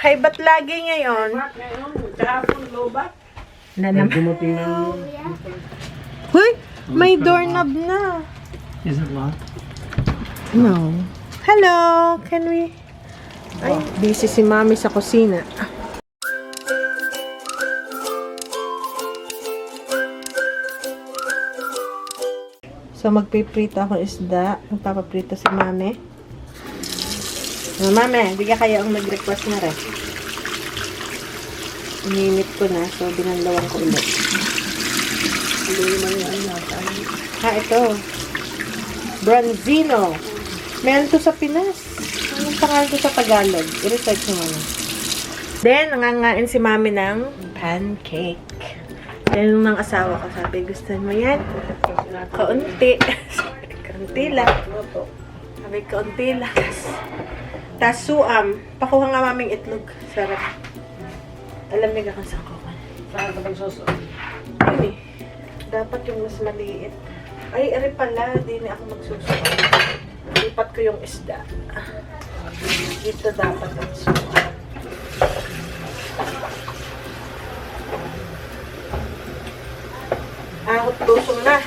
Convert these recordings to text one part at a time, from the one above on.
Hay ba't lagi ngayon? Kahapon, lobat. Na naman. Dumating ng... Huy! May doorknob na. Is it locked? No. Hello! Can we... Ay, busy si Mami sa kusina. So, magpiprito ako isda. Magpapaprito si Mami. Mami, di ka kaya ang nag-request na rin. Ininit ko na. So, binanlawan ko ulit. Hindi naman yan yata. Ito. Branzino. Meron to sa Pinas. Anong pangalan to sa Tagalog? I-research mo na. Then, nangangain si Mami ng pancake. Then, nung asawa ko, sabi, gusto mo yan? Kaunti. Kaunti lang. Sabi, kaunti lang. Tas suam. Pakuha nga maming itlog. Sarap. Alamig ako sa kukan. Saan ka magsusunod? Yun eh. Dapat yung mas maliit. Ay, eri pala. Di na ako magsusuka. Lipat ko yung isda. Dito dapat ang suka. Ahot lusong na.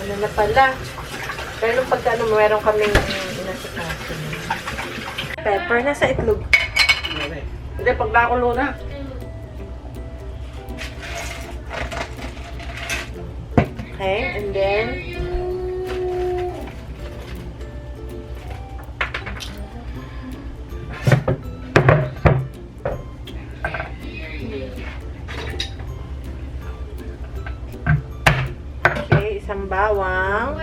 Ano na pala? Pero nung pagka ano, meron kaming inasikaso. Pepper na sa itlog. Hindi, pag nakulo na. Okay, and then okay, isang bawang.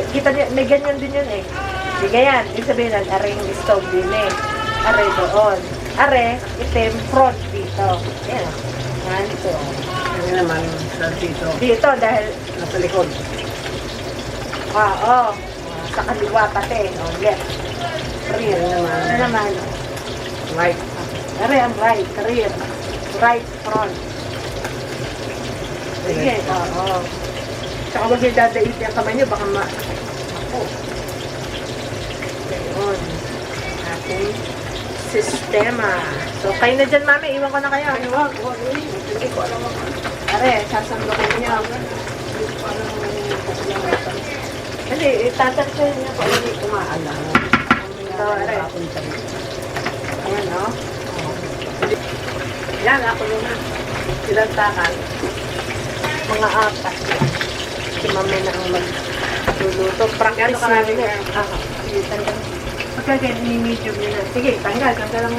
Kita niya, may ganyan din yun eh. Di ganyan. Ibig sabihin lang, are yung stove din eh. Are doon. Are, itim, front dito. Yan. Yan, ito. Hindi naman, dito. Dito, dahil, Nasa likod. oo. Sa kaliwa pati. O, left. Rear. Ano naman? Right. Are, ang right. Rear. Right, front. Sige, oo. Saka huwag yung dadait yung kamay niyo, baka ako. Yun. Ating sistema. So, kayo na dyan, Mami. Iwan ko na kayo. Wag. Hindi ko alam ako. Are, sasandukin niyo. Hindi, itatansin niyo po. Hindi ko maalam. So, are. Ayan, no? Yan, ako na. Ilang takan. Mga apat. Si Mami na ang magluluto. Practice Gano'n karami niyo. na? Sige, tanggal. Pagka ni-medium niyo na. Sige, tanggal. Tanggal lang.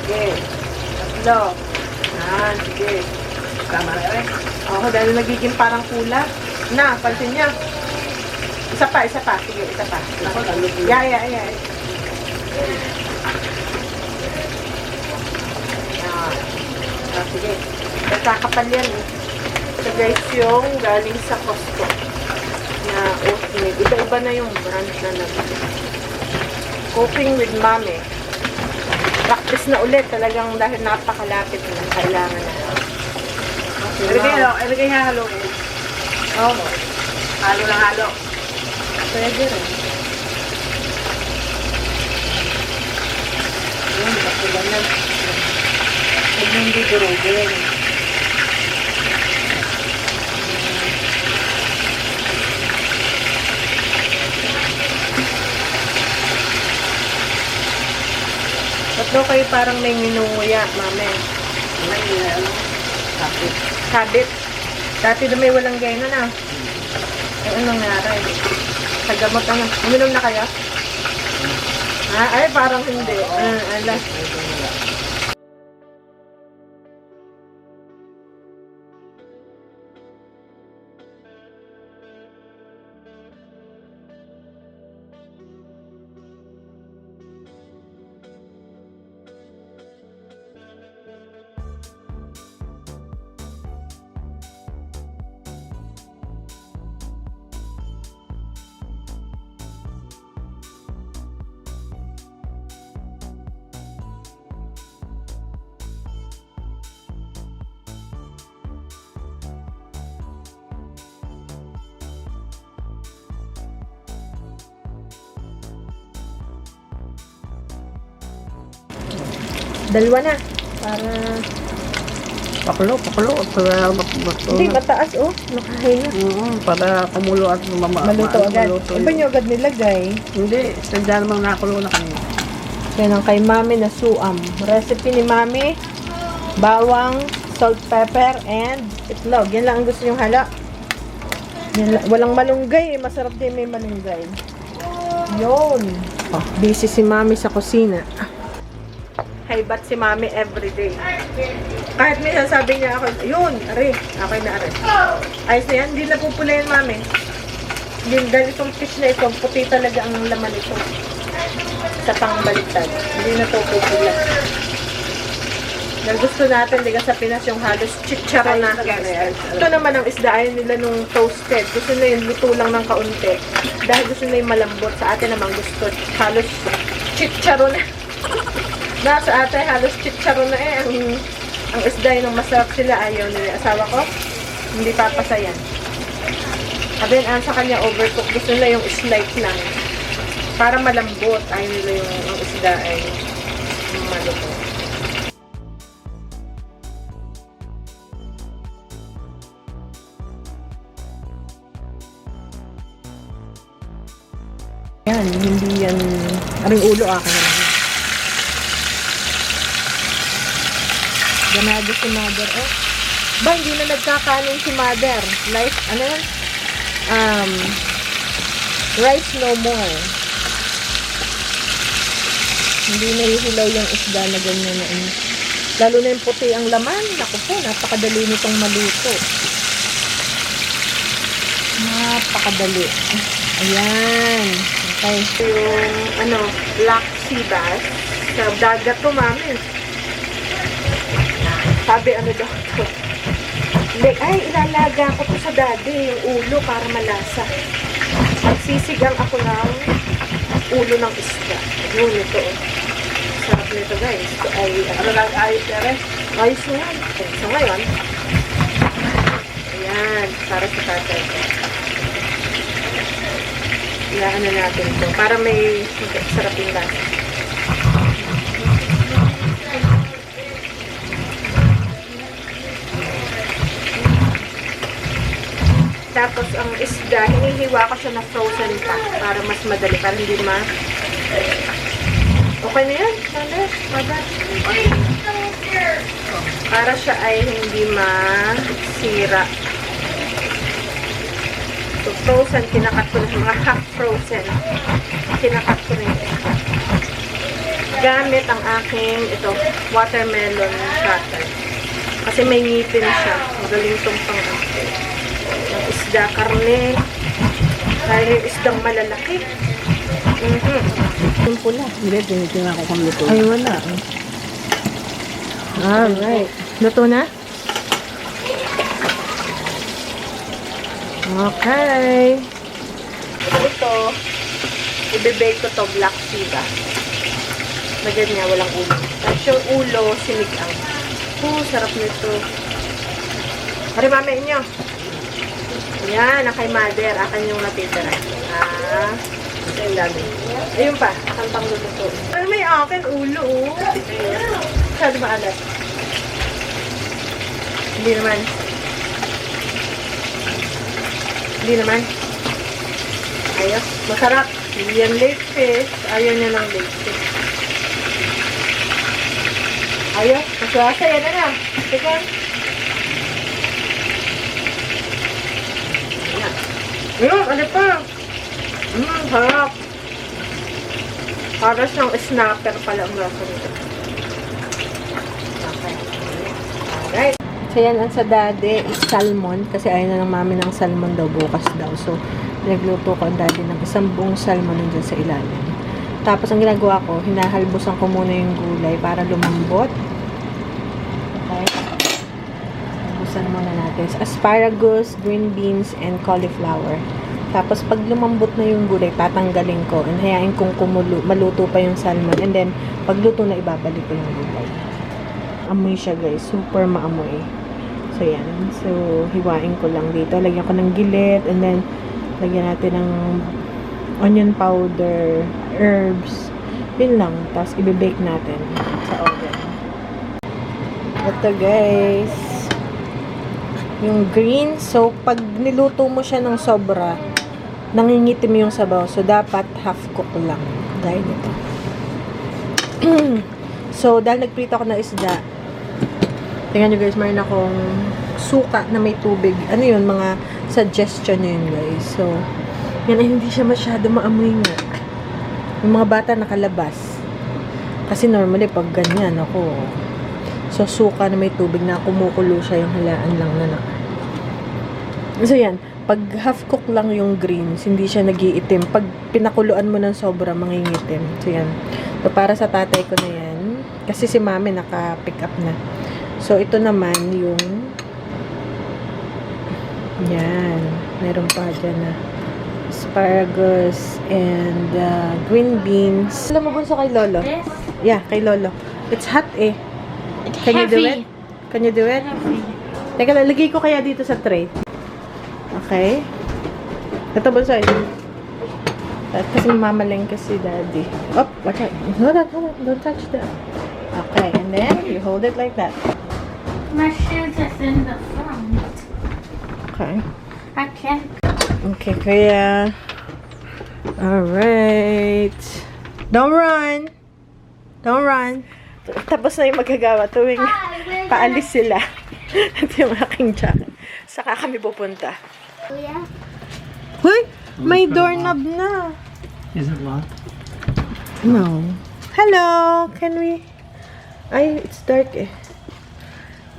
Sige. Tatlo. Yan, sige. Tama na rin. Oo, dahil nagiging parang pula. Na, pansin niya. Isa pa. Sige, isa pa. Ako, lalo ko. Yeah. Yan. Tapos Sige. Nagkakapal yan eh. Ito guys yung galing sa Costco na oatmeal. Iba-iba na yung brand na naman. Cooking with Mami. Practice na ulit talagang dahil napakalapit na kailangan na. Ilagay hahaluin. Oo. Halo lang halo. Pwede rin. Yun, bakula na. Huwag nang didurugin. Ba't daw kayo parang may minunguya, Mami? May kapit. Habit. Dati na may walang gana na. Ay, anong nangyari? Sa gamot, ano? Uminom na kayo? Ay, parang hindi. Ala. Dalawa na. Para... Pakulo. Para Hindi, mataas oh. Nakahinga. para kumulo at Maluto agad. Iba nyo agad nilagay. Hindi, sadya namang nakulo na kanina. Yan ang kay Mami na suam. Recipe ni Mami. Bawang, salt, pepper, and itlog. Yan lang ang gusto nyong hala. Walang malunggay. Masarap din may malunggay. Yun. Oh, busy si Mami sa kusina. Haybat si Mami everyday. Kahit minsan sabi niya ako, yun, are, okay na are. Ayos na yan, hindi na pupula yan, Mami. Hindi, dahil itong fish na ito, puti talaga ang laman ito. Sa pangbaliktad. Hindi na ito pupula. Dahil gusto natin, diga sa Pinas, yung halos chicharon na. Ito naman ang isda, ayaw nila nung toasted. Gusto na yung luto lang ng kaunti. Dahil gusto na yung malambot. Sa atin naman gusto, halos chicharon na. Sa ate, halos chicharon na eh. Ang isda yun, ang masarap sila, ayaw nila. Asawa ko, hindi papasayan. Sabi yan, sa kanya overcook. Gusto nila yung slight lang. Para malambot. Ayaw nila yung ang isda ay maluto. Yan, hindi yan. Aring ulo akin naman. Ganado si Mother. Oh. Ba, hindi na nagkakanin si Mother. Life, ano yan? Rice no more. Hindi na ihilaw yung isda na ganyan na ano. Lalo na yung puti ang laman. Naku po, napakadali nitong maluto. Napakadali. Ayan. Okay. Yung, black sea bass. Sa dagat to, Mami. Sabi, daw to? Ay, ilalaga ko to sa daddy, yung ulo para malasa. Magsisigang ako ng ulo ng isda. Yun, ito. Sarap nito, guys. Ito ay, ayos na rin. Ayos na yan. So, ngayon, ayan, para sa tatay ko. Ilaan na natin ito. Para may sarap yung lasa. Tapos, ang isda, hinihiwa ko siya na frozen pa para mas madali, para hindi Okay na yan, Mother. Para siya ay hindi masira. So, frozen, kinakat ko na mga half frozen. Kinakat ko na yung isda. Gamit ang aking, watermelon cutter. Kasi may ngipin siya. Magaling itong ang isda, karne. Dahil yung isdang malalaki. Yung pula. Hindi, tinitingnan ko kung luto. Ay, wala. Alright. Luto na? Okay. Ito, i-bake ko to black sea. Magyan niya, walang ulo. Tapos yung ulo, sinigang. Sarap nito. Pari mami inyo. Yan, kay mother. Akan yung natitira. Ang dami. Ayun pa, akan pang luto. Ay, may akin ulo, oh. Masyado maalat. Hindi naman. Hindi naman. Ayos. Masarap. Yan late fish. Ayaw niya ng late fish. Ayos. Maswasa. Yan na na. Sige. Ano pa? Harap. Para siyang snapper pala ang lasa nito. Okay. Alright. So, yan ang sa daddy is salmon. Kasi ayaw na ng mami ng salmon daw bukas daw. So, nagluto ko ang daddy ng isang buong salmon nandyan sa ilalim. Tapos, ang ginagawa ko, hinahalbusan ko muna yung gulay para lumambot. Okay. Halbusan muna natin. Asparagus, green beans, and cauliflower. Tapos, pag lumambot na yung gulay, tatanggalin ko. And hayain kong maluto pa yung salmon. And then, pag luto na, ibabalik ko yung gulay. Amoy siya, guys. Super maamoy. So, yan. So, hiwain ko lang dito. Lagyan ko ng gilid. And then, lagyan natin ng onion powder, herbs. Yun lang. Tapos, ibibake natin sa oven. Ito, guys. Yung green. So, pag niluto mo siya ng sobra, nangingitim yung sabaw. So, dapat half cook lang. Dahil ito. So, dahil nagprito ako ng isda, tingnan nyo guys, mayroon akong suka na may tubig. Ano yun? Mga suggestion nyo yun guys. So, yan ay hindi siya masyado maamoy nga. Yung mga bata nakalabas. Kasi normally, pag ganyan, ako. So, suka na may tubig na kumukulo siya yung halaan lang na So, yan. Pag half cook lang yung greens, hindi siya nagiitim. Pag pinakuluan mo ng sobra, mangingitim. So, yan. So, para sa tatay ko na yan. Kasi si mami naka-pick up na. So, ito naman yung yan. Meron pa dyan na asparagus and green beans. Alam mo bunso kay Lolo? Yes. Yeah, kay Lolo. It's hot eh. It's Can you do heavy. it? Can you do it? Teka, lalagay ko kaya dito sa tray. Okay. Ito bunso. Kasi mamaling kasi daddy. Oh, watch out. Hold on. Don't touch that. Okay, and then you hold it like that. My shoes is in the front. Okay. I can't. Okay, kaya. Alright. Don't run. Don't run. Tapos na yung magagawa tuwing paalis sila. Ito yung aking jacket. Saka kami pupunta. Yeah. Hoy! May doorknob na. Is it locked? No. Hello! Can we? Ay, it's dark eh.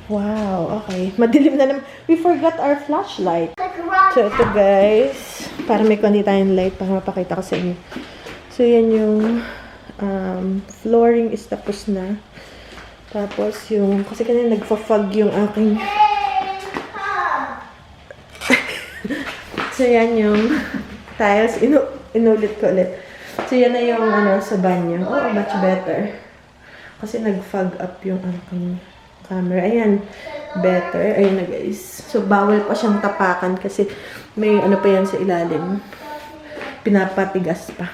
Wow, okay. Madilim na naman. We forgot our flashlight. So, ito guys. Para may kundi tayong light para mapakita ko sa inyo. So, yan yung flooring is tapos na. Tapos yung, kasi kanina nagfa-fog yung aking so, yan yung tiles. Inulit ko ulit. So, yan na yung sa banyo. Oh, much better. Kasi nag-fog up yung aking camera. Ayan. Better. Ayun na guys. So, bawal pa siyang tapakan kasi may pa yan sa ilalim. Pinapatigas pa.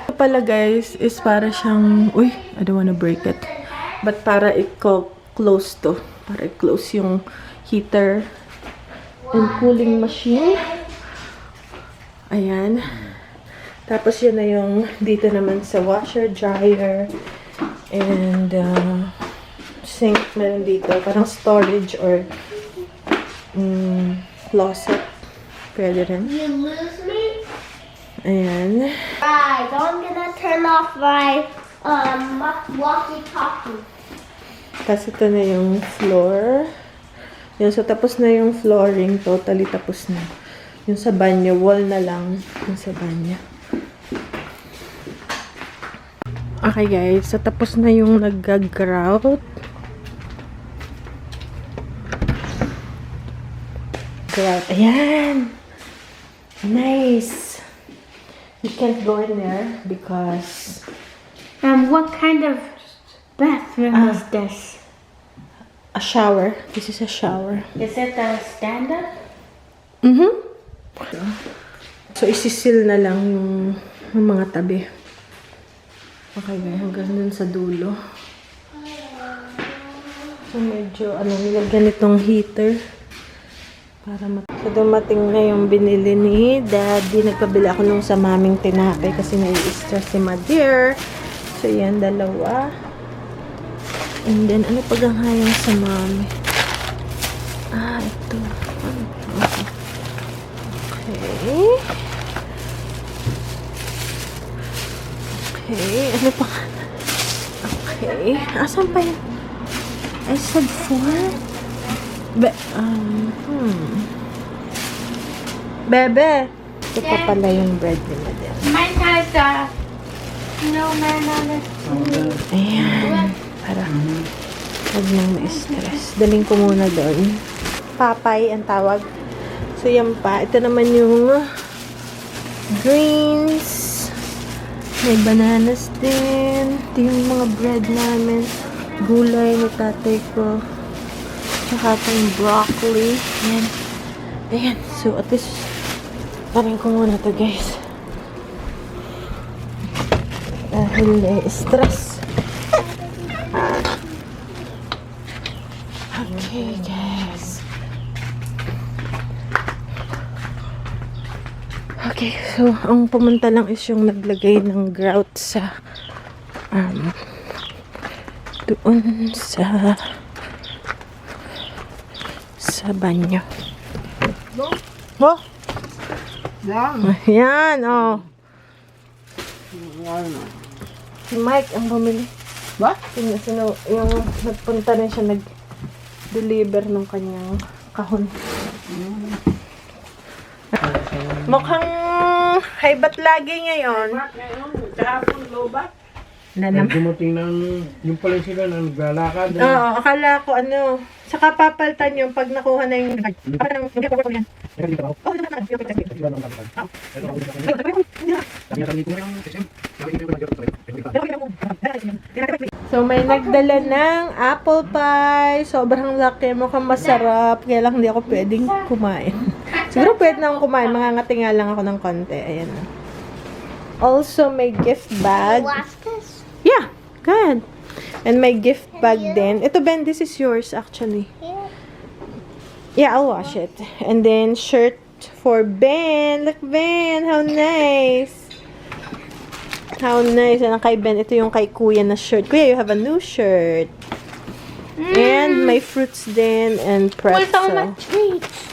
Ito pala guys is para siyang, uy, I don't wanna break it. But para i-close to. Para i-close yung heater and cooling machine. Ayan. Tapos yun na yung dito naman sa washer, dryer, and sink meron dito. Parang storage or closet. Pwede rin. You lose me? Ayan. Right, so I'm gonna turn off my walkie-talkie. Tapos ito na yung floor. Yun, so tapos na yung flooring. Totally tapos na. Yung sa banyo, wall na lang. Yung sa banyo. Okay guys, so tapos na yung nag-grout. grout. Ayan! Nice! You can't go in there because What kind of bathroom is this? a shower. This is a shower. Is it a stand-up? So, isisil na lang yung mga tabi. Okay, hanggang dun sa dulo. So, medyo, nilagyan itong heater. Para so, dumating na yung binili ni Daddy. Nagpabili ako nung sa maming tinapay kasi nai-stress si Madir. So, yan, dalawa. And then, ano paghahayang sa mami? Ito. Okay. Okay, ano pa? Okay. Asan pa yun? I said 4? Bebe! Ito pa pala yung bread ni Madir. Mine has a snowman on it. Ayan. Para huwag nang ma-stress. Daling ko muna doon. Papay ang tawag. So, yan pa. Ito naman yung greens. May bananas din. Ito yung mga bread namin. Gulay ni tatay ko. Tsaka itong broccoli. Ayan. Ayan. So, at least, parin ko muna to guys. Dahil stress. Okay, guys. Okay, so, ang pumunta lang is yung naglagay ng grout sa doon sa banyo. Oh! Yan. Ayan, oh. Yan. Si Mike ang bumili. Ba? Yung nagpunta rin siya nag-deliver ng kanyang kahon. Mukhang haibat lagi ngayon. Kahapon, lobat. Na naman. Dumating ng, yung pala sila na naglalakad. Oo, akala ko saka papaltan yung pag nakuha na yung yan. So, may nagdala ng apple pie. Sobrang laki. Mukhang masarap. Kaya lang hindi ako pwedeng kumain. Siguro pwede na akong kumain. Mangangati nga lang ako ng konti. Ayan. Also, may gift bag. Wash this? Yeah, go ahead. And my gift bag din. Ito, Ben, this is yours actually. Yeah, I'll wash it. And then, shirt for Ben. Look, Ben, how nice. How nice. And kay Ben, ito yung kay Kuya na shirt. Kuya, you have a new shirt. And may fruits din and pretzel. Where's all my treats?